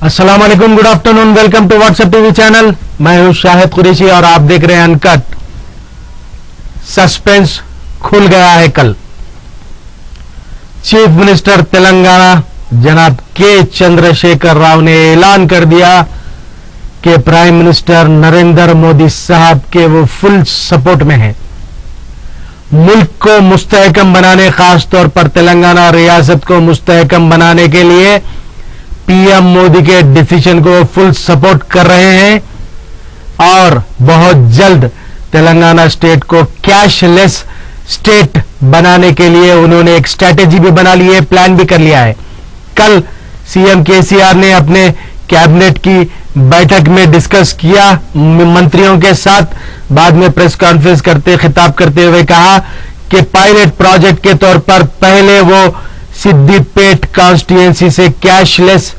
अस्सलाम वालेकुम, good afternoon, welcome to WhatsApp TV channel. मैं हूं शाहिद कुरैशी और आप देख रहे हैं अनकट। सस्पेंस खुल गया है कल। चीफ मिनिस्टर तेलंगाना जनाब के चंद्रशेखर राव ने ऐलान कर दिया कि प्राइम मिनिस्टर नरेंद्र मोदी साहब के वो फुल सपोर्ट में हैं। मुल्क को मुस्तहकम बनाने, खासतौर पर तेलंगाना रियासत को मुस्तहकम बनाने के लिए पीएम मोदी के डिसीजन को फुल सपोर्ट कर रहे हैं और बहुत जल्द तेलंगाना स्टेट को कैशलेस स्टेट बनाने के लिए उन्होंने एक स्ट्रैटेजी भी बना ली है, प्लान भी कर लिया है। कल सीएम केसीआर ने अपने कैबिनेट की बैठक में डिस्कस किया मंत्रियों के साथ। बाद में प्रेस कॉन्फ्रेंस खिताब करते हुए कहा कि पायलट प्रोजेक्ट के तौर पर पहले वो सिद्दीपेट कॉन्स्टिट्यूएंसी से कैशलेस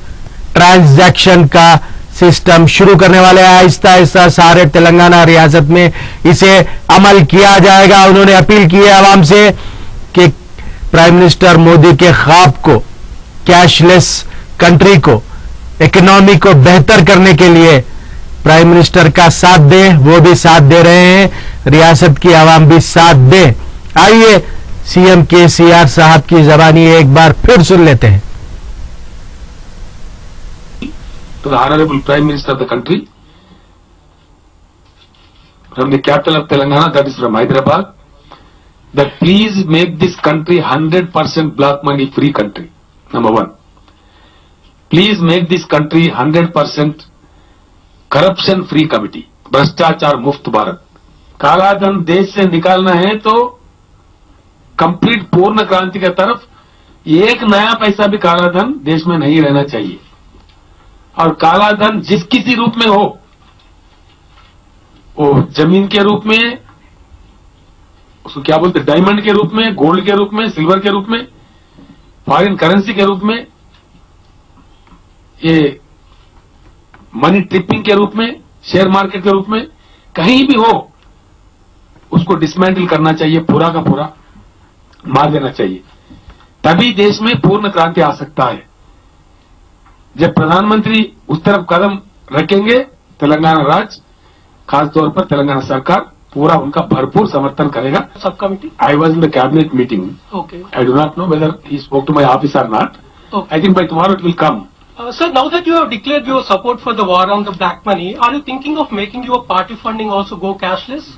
ट्रांजैक्शन का सिस्टम शुरू करने वाले हैं। आहिस्ता आहिस्ता सारे तेलंगाना रियासत में इसे अमल किया जाएगा। उन्होंने अपील की है आवाम से कि प्राइम मिनिस्टर मोदी के ख्वाब को, कैशलेस कंट्री को, इकोनॉमी को बेहतर करने के लिए प्राइम मिनिस्टर का साथ दें। वो भी साथ दे रहे हैं, रियासत की आवाम भी साथ दे। आइए सीएम केसीआर साहब की जबानी एक बार फिर सुन लेते हैं। To the Honorable Prime Minister of the country, from the capital of Telangana, that is from Hyderabad, that please make this country 100% black money free country. Number one. Please make this country 100% corruption free committee. भ्रष्टाचार मुक्त भारत। काला धन देश से निकालना है तो complete पूर्ण क्रांति की तरफ एक नया पैसा भी काला धन देश में नहीं रहना चाहिए। और काला धन जिस किसी रूप में हो, वो जमीन के रूप में, उसको क्या बोलते, डायमंड के रूप में, गोल्ड के रूप में, सिल्वर के रूप में, फॉरेन करेंसी के रूप में, ये मनी ट्रिपिंग के रूप में, शेयर मार्केट के रूप में, कहीं भी हो उसको डिसमेंटल करना चाहिए, पूरा का पूरा मार देना चाहिए। तभी देश में पूर्ण क्रांति आ सकता है। जब प्रधानमंत्री उस तरफ कदम रखेंगे, तेलंगाना राज्य, खासतौर पर तेलंगाना सरकार पूरा उनका भरपूर समर्थन करेगा। Sub committee I was in the cabinet meeting. Okay. I do not know whether he spoke to my office or not. Okay. I think by tomorrow it will come. Sir, now that you have declared your support for the war on the black money, are you thinking of making your party funding also go cashless?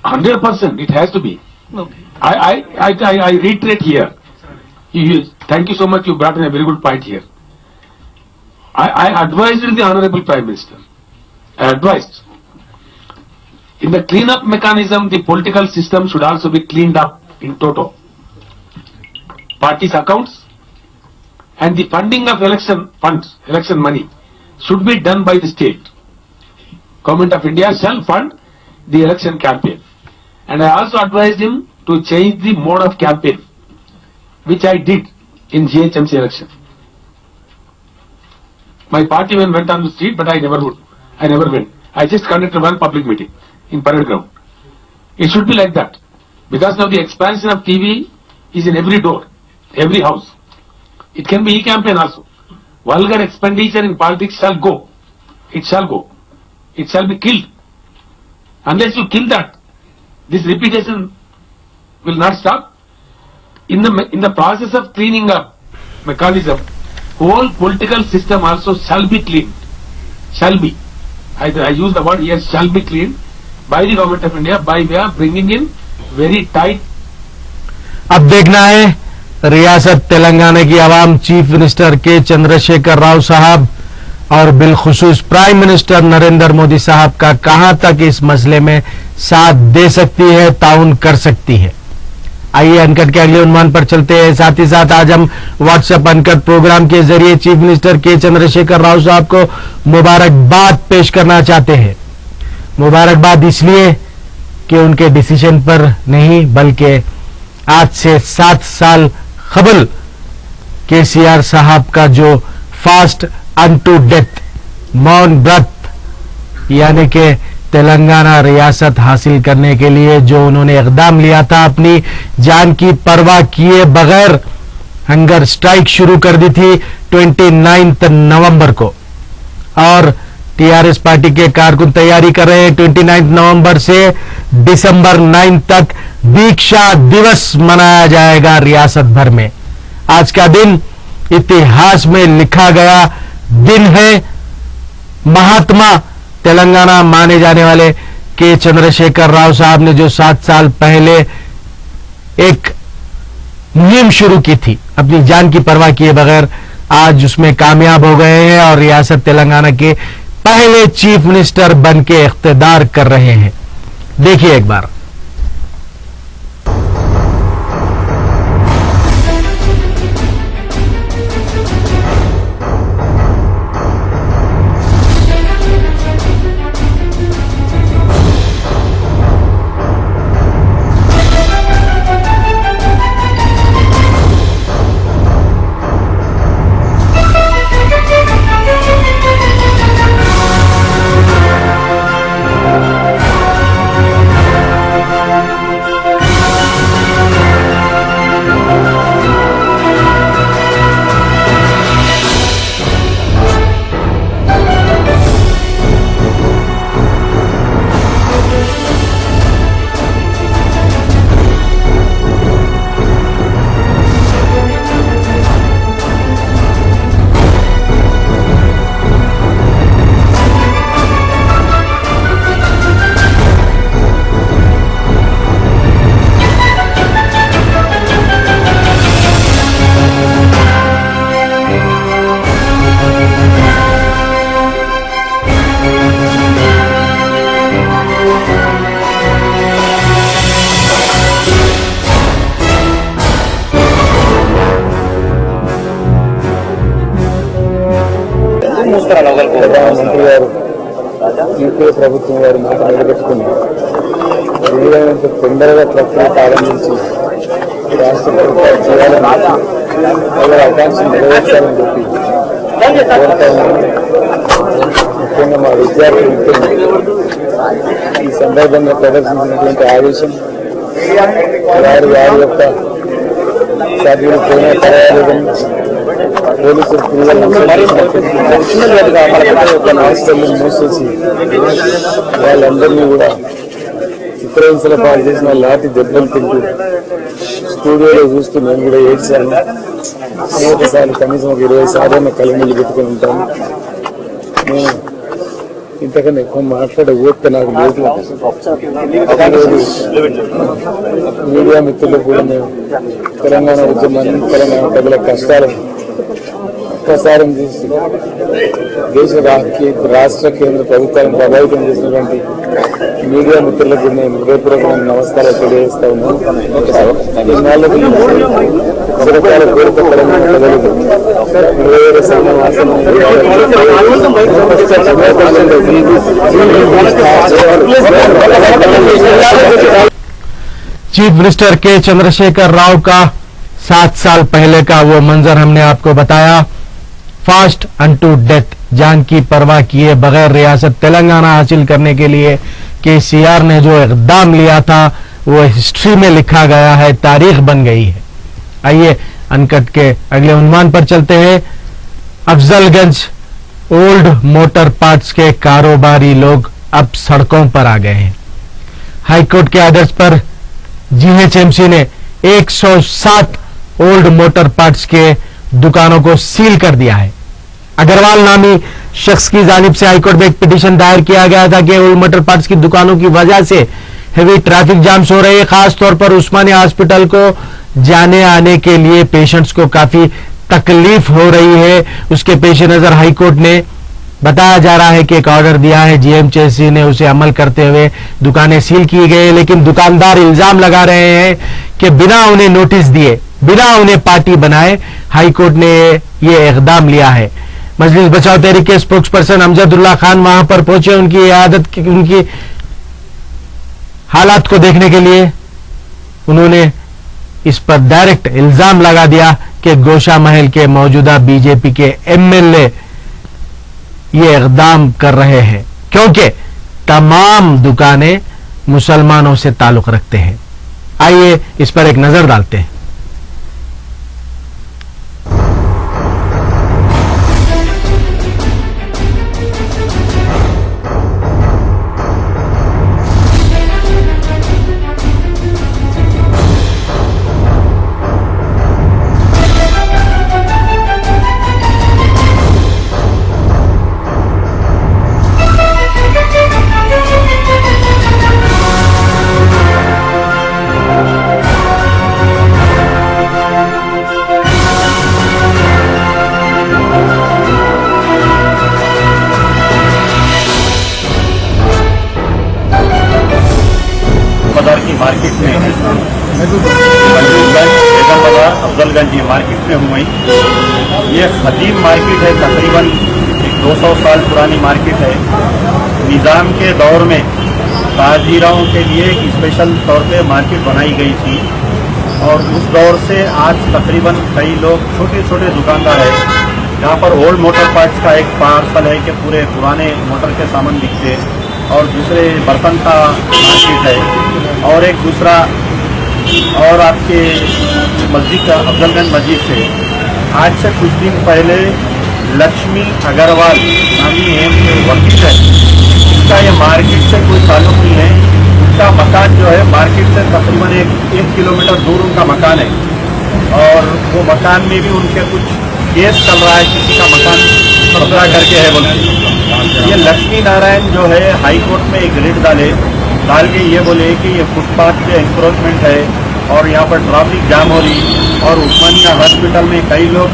100% it has to be. Okay. I reiterate here. Thank you so much. You brought in a very good point here. I advised the Honorable Prime Minister. I advised. In the clean-up mechanism, the political system should also be cleaned up in toto. Parties' accounts and the funding of election funds, election money, should be done by the state. Government of India shall fund the election campaign. And I also advised him to change the mode of campaign, which I did in GHMC election. My party went on the street, but I never would. I never went. I just conducted one public meeting in parade ground. It should be like that. Because now the expansion of TV is in every door, every house. It can be e-campaign also. Vulgar expenditure in politics shall go. It shall go. It shall be killed. Unless you kill that, this repetition will not stop. In the process of cleaning up mechanism, whole political system also shall be cleaned. Shall be. I use the word here, shall be cleaned by the government of India by way of bringing in very tight. अब देखना है रियासत तेलंगाना की आवाम chief minister के चंद्रशेखर राव साहब और बिलखुसूस prime minister Narendra Modi साहब का कहां तक इस मसले में साथ दे सकती है, ताउन कर सकती है। आइए अनकट के अगले उन्वान पर चलते हैं। साथ ही साथ आज हम व्हाट्सएप अनकट प्रोग्राम के जरिए चीफ मिनिस्टर के चंद्रशेखर राव साहब को मुबारकबाद पेश करना चाहते हैं। मुबारकबाद इसलिए कि उनके डिसीजन पर नहीं, बल्कि आज से 7 साल कबल केसीआर साहब का जो फास्ट अनटू डेथ मौन व्रत यानी कि तेलंगाना रियासत हासिल करने के लिए जो उन्होंने इकदाम लिया था, अपनी जान की परवाह किए बगैर हंगर स्ट्राइक शुरू कर दी थी 29 नवंबर को। और टीआरएस पार्टी के कारकुन तैयारी कर रहे हैं। 29 नवंबर से दिसंबर 9 तक दीक्षा दिवस मनाया जाएगा रियासत भर में। आज का दिन इतिहास में लिखा गया दिन है। महात्मा तेलंगाना माने जाने वाले के चंद्रशेखर राव साहब ने जो 7 साल पहले एक मुहिम शुरू की थी अपनी जान की परवाह किए बगैर, आज उसमें कामयाब हो गए हैं और रियासत तेलंगाना के पहले चीफ मिनिस्टर बन के इख्तिदार कर रहे हैं। देखिए एक बार। ప్రధానమంత్రి గారు యూపీఏ ప్రభుత్వం వారు మాట నిలబెట్టుకుని వీలైనంత తొందరగా ప్రక్రియ ప్రారంభించి రాష్ట్ర ప్రభుత్వాలు చేయాలని వాళ్ళ ఆకాంక్షలు నెరవేర్చాలని చెప్పి కోరుతాను. ముఖ్యంగా మా విద్యార్థులు ఈ సందర్భంగా ప్రదర్శించినటువంటి ఆవేశం, వారి యొక్క సభ్యులు పోయినా పర్వాలేదని పోలీసులు హాస్టల్ని మూసేసి వాళ్ళందరినీ కూడా చిత్రహింసల పాలు చేసిన లాఠీ దెబ్బలు తింటూ స్టూడియోలో చూస్తూ నేను కూడా ఏడ్చాను. ఒకసారి కనీసం ఒక 20 సార్లు కళ్ళనీళ్ళు పెట్టుకుని ఉంటాను. నేను ఇంతకన్నా ఎక్కువ మాట్లాడే ఓపిక నాకు లేదు. మీడియా మిత్రులు కూడా మేము తెలంగాణ ఉద్యమాన్ని, తెలంగాణ ప్రజల కష్టాలను ప్రసారం చేసి దేశ రాష్ట్ర కేంద్ర ప్రభుత్వాలను ప్రభావితం చేసినటువంటి మీడియా మిత్రులకు నేను హృదయపూర్వకమైన నమస్కారాలు తెలియజేస్తా ఉన్నాను. ఇన్నాళ్ళకు చిరకాల కోరిక తెలంగాణ ప్రజలకు నిర్వహణ సమావేశం चीफ मिनिस्टर के चंद्रशेखर राव का 7 साल पहले का वो मंजर हमने आपको बताया। फास्ट अनटू डेथ, जान की परवाह किए बगैर रियासत तेलंगाना हासिल करने के लिए केसीआर ने जो इकदाम लिया था वो हिस्ट्री में लिखा गया है, तारीख बन गई है। आइए अनकट के अगले उन्वान पर चलते हैं। अफजलगंज ओल्ड मोटर पार्ट्स के कारोबारी लोग अब सड़कों पर आ गए हैं। हाईकोर्ट के आदेश पर जीएचएमसी ने 107 ओल्ड मोटर पार्ट्स के दुकानों को सील कर दिया है। अग्रवाल नामी शख्स की जानिब से हाईकोर्ट में एक पिटीशन दायर किया गया था कि ओल्ड मोटर पार्ट्स की दुकानों की वजह से हेवी ट्रैफिक जाम्स हो रहे हैं। खासतौर पर उस्मानिया हॉस्पिटल को जाने आने के लिए पेशेंट्स को काफी तकलीफ हो रही है। उसके पेश नजर हाईकोर्ट ने बताया जा रहा है कि एक ऑर्डर दिया है, जीएमसीसी ने उसे अमल करते हुए दुकानें सील की गई। लेकिन दुकानदार इल्जाम लगा रहे हैं कि बिना उन्हें नोटिस दिए, बिना उन्हें पार्टी बनाए हाईकोर्ट ने ये इकदाम लिया है। मजलिस बचाओ तहरीक के स्पोक्स पर्सन अमजदुल्ला खान वहां पर पहुंचे उनकी हालात को देखने के लिए। उन्होंने इस पर डायरेक्ट इल्जाम लगा दिया कि गोशा महल के मौजूदा बीजेपी के एमएलए ये इकदाम कर रहे हैं क्योंकि तमाम दुकानें मुसलमानों से ताल्लुक रखते हैं। आइए इस पर एक नजर डालते हैं। मार्केट में मंजूरगंज, बेगम बाजार, अफजलगंज ये मार्केट में हूँ। ये कदीम मार्केट है, तकरीबन 200 साल पुरानी मार्केट है। निज़ाम के दौर में ताजीराओं के लिए एक स्पेशल तौर पे मार्केट बनाई गई थी और उस दौर से आज तकरीबन कई लोग छोटे छोटे दुकानदार हैं। यहाँ पर ओल्ड मोटर पार्ट्स का एक पार्सल है कि पूरे पुराने मोटर के सामान बिकते, और दूसरे बर्तन का मार्केट है, और एक दूसरा और आपके मस्जिद का अफजलगंज मस्जिद से आज से कुछ दिन पहले लक्ष्मी अग्रवाल नामी एक वकील है, इसका ये मार्केट से कोई ताल्लुक नहीं है। उसका मकान जो है मार्केट से तकरीबन एक किलोमीटर दूर उनका मकान है, और वो मकान में भी उनके कुछ केस चल रहा है, किसी का मकान कब्जा करके है बोलते। ये लक्ष्मी नारायण जो है हाई कोर्ट में एक रिट डाल के ये बोले कि ये फुटपाथ पे एंक्रोचमेंट है और यहाँ पर ट्रैफिक जाम हो रही, और उस्मानिया हॉस्पिटल में कई लोग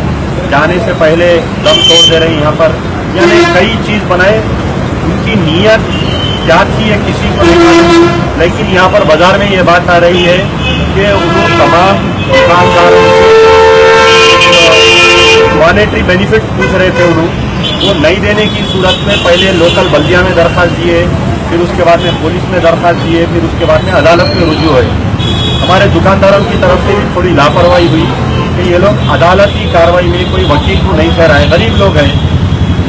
जाने से पहले दम तोड़ दे रहे हैं यहाँ पर, यानी कई चीज़ बनाए। उनकी नीयत क्या थी है किसी को नहीं मालूम, लेकिन यहाँ पर बाजार में ये बात आ रही है कि उन्होंने तमाम दुकानदारों से मॉनेटरी बेनिफिट पूछ रहे थे, उन्होंने वो नहीं देने की सूरत में पहले लोकल बल्दिया में दरख्वास्त दिए, फिर उसके बाद में पुलिस में दरख्वास्त दिए, फिर उसके बाद में अदालत में रुजू हुए। हमारे दुकानदारों की तरफ से भी थोड़ी लापरवाही हुई कि ये लोग अदालती कार्रवाई में कोई वकील को नहीं ठहराए। गरीब लोग हैं,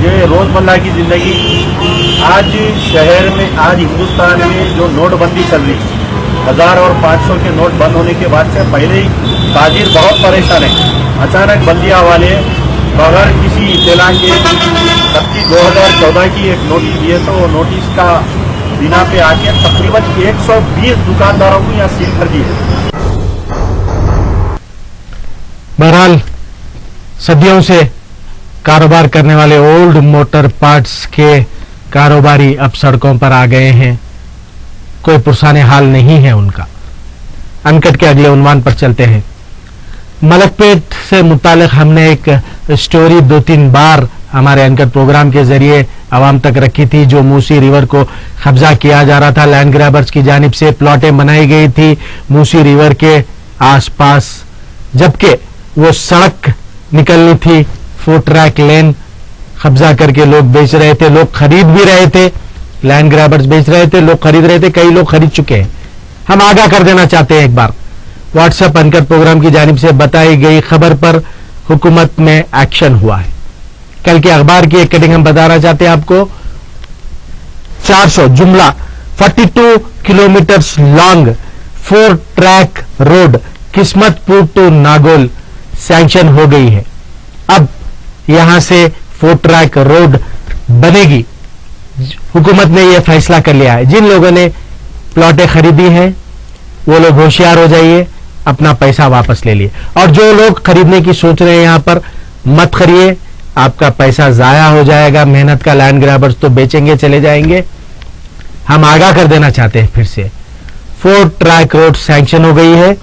ये रोज़मर्रा की ज़िंदगी। आज शहर में, आज हिंदुस्तान में जो नोटबंदी चल रही, 1000 और 500 के नोट बंद होने के बाद से पहले ही ताजिर बहुत परेशान है। अचानक बंदिया वाले बगैर किसी इत्तला के 2014 की एक नोटिस दिए, तो वो नोटिस का बिना पे आके तकरीबन 120 दुकानदारों को यहाँ सील कर दिए। बहरहाल सदियों से कारोबार करने वाले ओल्ड मोटर पार्ट्स के कारोबारी अब सड़कों पर आ गए हैं, कोई पुरसाने हाल नहीं है उनका। अनकट के अगले उन्वान पर चलते हैं। मलकपेट से मुतालिक हमने एक स्टोरी 2-3 बार हमारे अनकट प्रोग्राम के जरिए आवाम तक रखी थी, जो मूसी रिवर को कब्जा किया जा रहा था। लैंड ग्रैबर्स की जानिब से प्लॉटें बनाई गई थी मूसी रिवर के आसपास, जबकि वो सड़क निकलनी थी 4 ट्रैक लेन कब्जा करके लोग बेच रहे थे, लोग खरीद भी रहे थे। लैंड ग्रैबर्स बेच रहे थे, लोग खरीद रहे थे, कई लोग खरीद चुके हैं। हम आगाह कर देना चाहते हैं, एक बार व्हाट्सएप अनकट प्रोग्राम की जानिब से बताई गई खबर पर हुकूमत में एक्शन हुआ है। कल के अखबार की एक कटिंग हम बताना चाहते हैं आपको। 400 जुमला 42 kilometres long 4 track road Kismatpur to Nagole sanction हो गई है। अब यहां से 4 ट्रैक रोड बनेगी। हुकूमत ने यह फैसला कर लिया है। जिन लोगों ने प्लॉटें खरीदी हैं वो लोग होशियार हो जाइए, अपना पैसा वापस ले लिए। और जो लोग खरीदने की सोच रहे हैं यहां पर, मत खरीदिए, आपका पैसा जाया हो जाएगा। मेहनत का लैंड ग्रैबर्स तो बेचेंगे, चले जाएंगे। हम आगाह कर देना चाहते हैं फिर से, 4 ट्रैक रोड सैंक्शन हो गई है।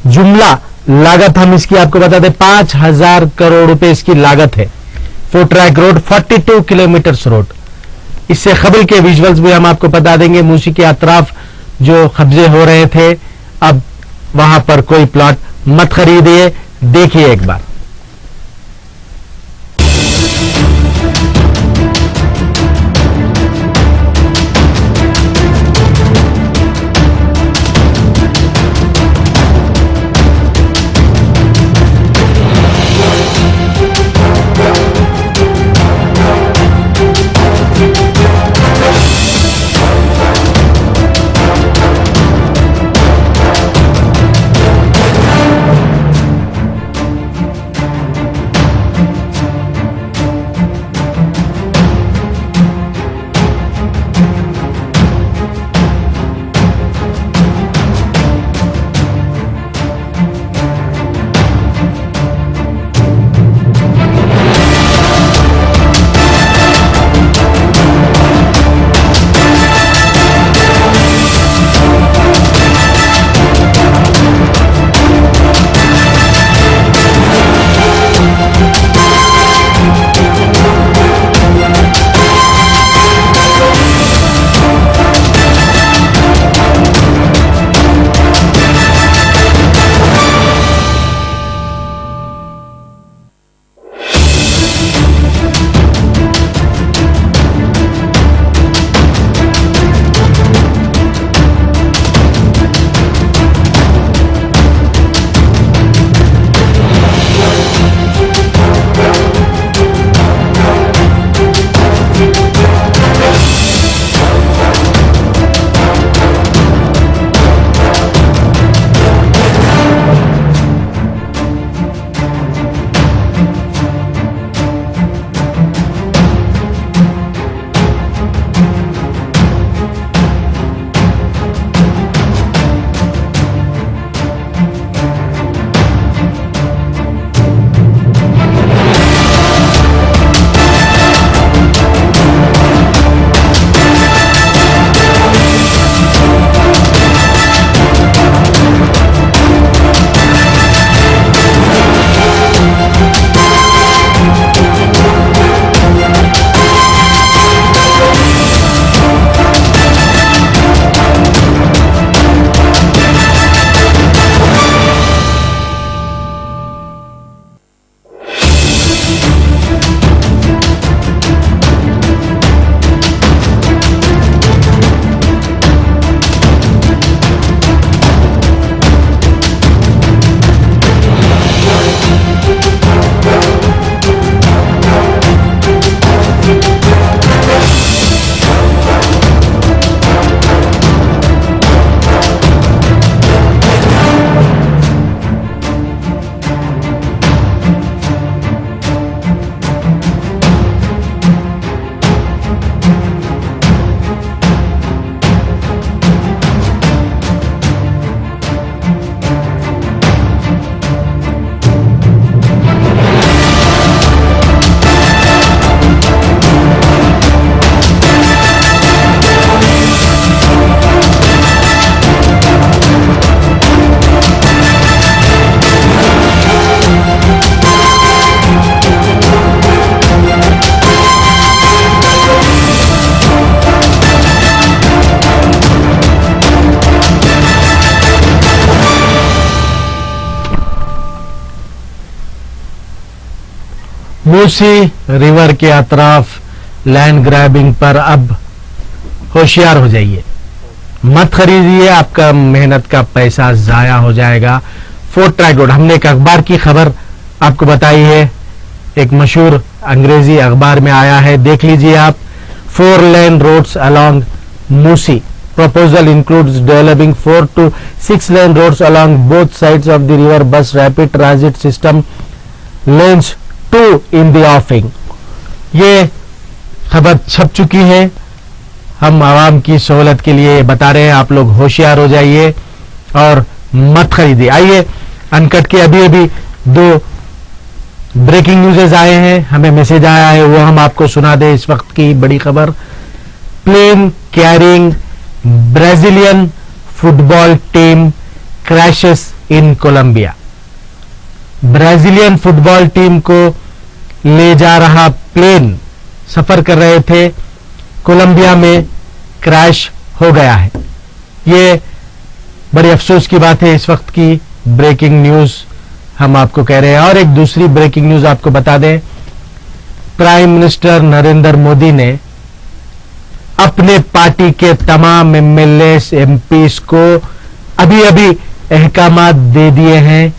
जुमला लागत हम इसकी आपको बता दें 5000 करोड़ रुपए इसकी लागत है। 4 ट्रैक रोड 42 किलोमीटर्स रोड। इससे कबल के विजुअल्स भी हम आपको बता देंगे। मूसी के अतराफ जो कब्जे हो रहे थे, अब वहां पर कोई प्लॉट मत खरीदिए, देखिए एक बार। मूसी रिवर के अतराफ लैंड ग्रैबिंग पर अब होशियार हो जाइए, मत खरीदिए, आपका मेहनत का पैसा जाया हो जाएगा। फोर्ट ट्रैक रोड, हमने एक अखबार की खबर आपको बताई है, एक मशहूर अंग्रेजी अखबार में आया है, देख लीजिए आप। 4 lane roads along Musi, proposal includes developing 4 to 6 lane roads along both sides of the river, bus rapid transit system lanes 2 in the offing। ये खबर छप चुकी है, हम आवाम की सहूलत के लिए बता रहे हैं, आप लोग होशियार हो जाइए और मत खरीदिए। आइए अनकट के अभी अभी 2 ब्रेकिंग न्यूज़ आए हैं, हमें मैसेज आया है, वो हम आपको सुना दें। इस वक्त की बड़ी खबर, plane carrying Brazilian football team crashes in Colombia. Brazilian football team को ले जा रहा प्लेन सफर कर रहे थे, कोलंबिया में क्रैश हो गया है। ये बड़ी अफसोस की बात है, इस वक्त की ब्रेकिंग न्यूज हम आपको कह रहे हैं। और एक दूसरी ब्रेकिंग न्यूज आपको बता दें, प्राइम मिनिस्टर नरेंद्र मोदी ने अपने पार्टी के तमाम एमएलए एमपीज को अभी अभी अहकामात दे दिए हैं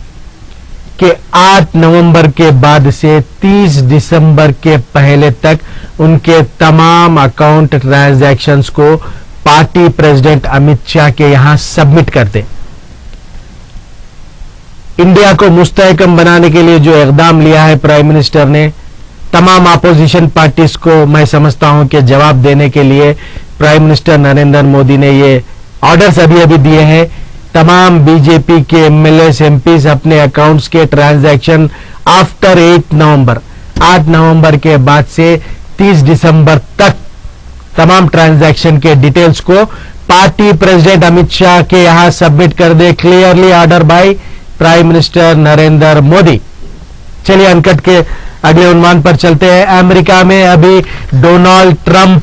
कि 8 नवंबर के बाद से 30 दिसंबर के पहले तक उनके तमाम अकाउंट ट्रांजैक्शंस को पार्टी प्रेसिडेंट अमित शाह के यहां सबमिट कर दें। इंडिया को मुस्तहकम बनाने के लिए जो इकदाम लिया है प्राइम मिनिस्टर ने, तमाम अपोजिशन पार्टीज को मैं समझता हूं कि जवाब देने के लिए प्राइम मिनिस्टर नरेंद्र मोदी ने ये ऑर्डर्स अभी अभी दिए हैं। तमाम बीजेपी के एमएलए एमपीज अपने अकाउंट्स के ट्रांजैक्शन आफ्टर 8 नवंबर के बाद से 30 दिसंबर तक तमाम ट्रांजैक्शन के डिटेल्स को पार्टी प्रेसिडेंट अमित शाह के यहां सबमिट कर दे। Clearly order by prime minister Narendra Modi. चलिए अनकट के अगले उन्वान पर चलते हैं। अमेरिका में अभी डोनाल्ड ट्रंप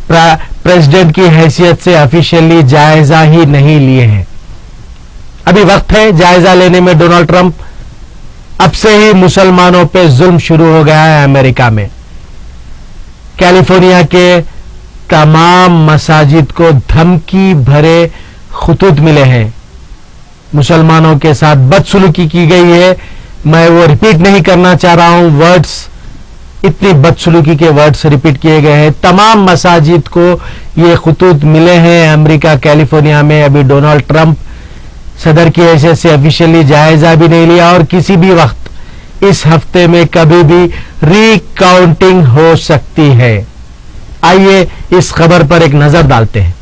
प्रेसिडेंट की हैसियत से ऑफिशियली जायजा ही नहीं लिए हैं। अभी वक्त है जायजा लेने में डोनाल्ड ट्रंप। अब से ही मुसलमानों पे जुल्म शुरू हो गया है अमेरिका में। कैलिफोर्निया के तमाम मसाजिद को धमकी भरे खुतूत मिले हैं, मुसलमानों के साथ बदसलूकी की गई है। मैं वो रिपीट नहीं करना चाह रहा हूं, वर्ड्स, इतनी बदसलूकी के वर्ड्स रिपीट किए गए हैं। तमाम मसाजिद को ये खुतूत मिले हैं अमेरिका कैलिफोर्निया में। अभी डोनाल्ड ट्रंप सदर की हैसियत से ऑफिशियली जायजा भी नहीं लिया और किसी भी वक्त इस हफ्ते में कभी भी रीकाउंटिंग हो सकती है। आइए इस खबर पर एक नजर डालते हैं।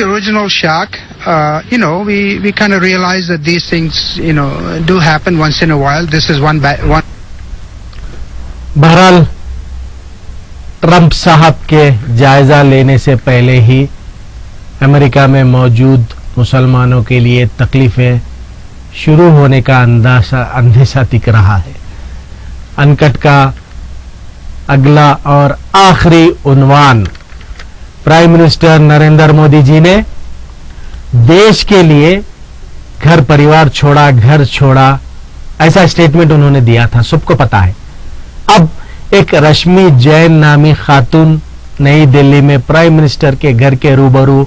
Original shock, we kind of realize that these things, do happen once in a while. This is one. बहरहाल ट्रंप साहब के जायजा लेने से पहले ही अमेरिका में मौजूद मुसलमानों के लिए तकलीफें शुरू होने का अंदेशा दिख रहा है। अनकट का अगला और आखिरी उन्वान, प्राइम मिनिस्टर नरेंद्र मोदी जी ने देश के लिए घर परिवार छोड़ा, घर छोड़ा, ऐसा स्टेटमेंट उन्होंने दिया था, सबको पता है। अब एक रश्मि जैन नामी खातून नई दिल्ली में प्राइम मिनिस्टर के घर के रूबरू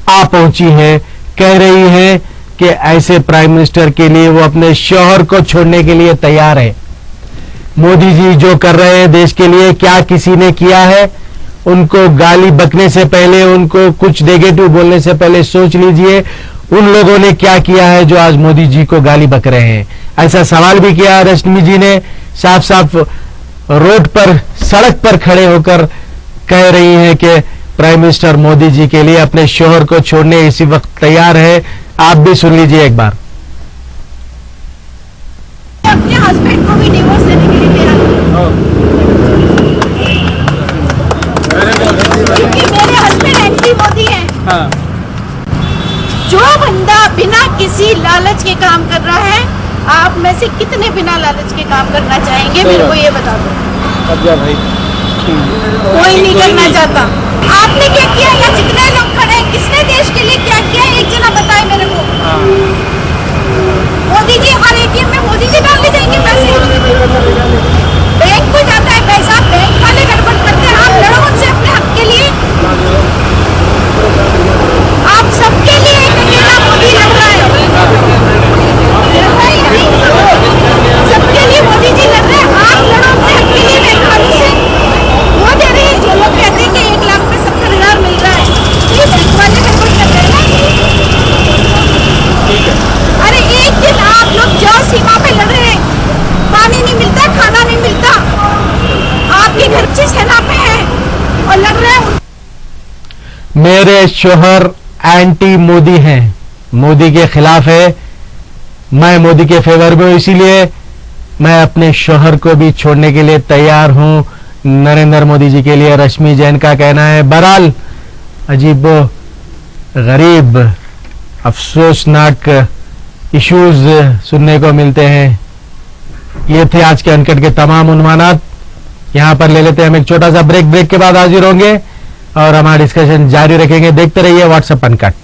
आ पहुंची है, कह रही है कि ऐसे प्राइम मिनिस्टर के लिए वो अपने शौहर को छोड़ने के लिए तैयार है। मोदी जी जो कर रहे हैं देश के लिए, क्या किसी ने किया है? उनको गाली बकने से पहले, उनको कुछ नेगेटिव बोलने से पहले सोच लीजिए उन लोगों ने क्या किया है जो आज मोदी जी को गाली बक रहे हैं। ऐसा सवाल भी किया रश्मि जी ने, साफ साफ रोड पर, सड़क पर खड़े होकर कह रही हैं कि प्राइम मिनिस्टर मोदी जी के लिए अपने शौहर को छोड़ने इसी वक्त तैयार है। आप भी सुन लीजिए एक बार। अपने हस्बैंड को भी डिवोर्स देने के लिए तैयार क्योंकि मेरे हस्बैंड एंटी मोदी हैं। जो बंदा बिना किसी लालच के काम कर रहा है, आप में से कितने बिना लालच के काम करना चाहेंगे? मेरे को ये बता दो। कोई नहीं करना चाहता। आपने क्या किया? या जितने लोग खड़े हैं, किसने देश के लिए क्या किया? एक जना बताए मेरे को। मोदी जी, हर एटीएम में मोदी जी डाल जाएंगे पैसे। बैंक को जाता है पैसा, बैंक वाले गड़बड़ करते हैं। आप लड़ो उनसे अपने हक के लिए। आप सबके लिए एक अकेला मोदी लड़ रहा है। सबके लिए मोदी जी लड़ रहे हैं। आप लड़ो अपने हक के लिए बैंक वालों से। वो दे रहे हैं, जो लोग कहते हैं कि 1 लाख में 70,000 मिल रहा है, ये बैंक वाले गड़बड़ कर रहे हैं। अरे एक दिन आप लोग जो सीमा पे लड़ रहे हैं, पानी नहीं मिलता, खाना नहीं मिलता, आपके घर की सेना पे है और लड़ रहे हैं। मेरे शोहर एंटी मोदी हैं, मोदी के खिलाफ है, मैं मोदी के फेवर में हूं, इसीलिए मैं अपने शोहर को भी छोड़ने के लिए तैयार हूं, नरेंद्र मोदी जी के लिए रश्मि जैन का कहना है। बहरहाल अजीब गरीब अफसोसनाक इश्यूज सुनने को मिलते हैं। ये थे आज के अनकट के तमाम उन्वानात। यहां पर ले लेते हैं हम एक छोटा सा ब्रेक। ब्रेक के बाद हाजिर होंगे और हमारा डिस्कशन जारी रखेंगे। देखते रहिए व्हाट्सएप अनकट।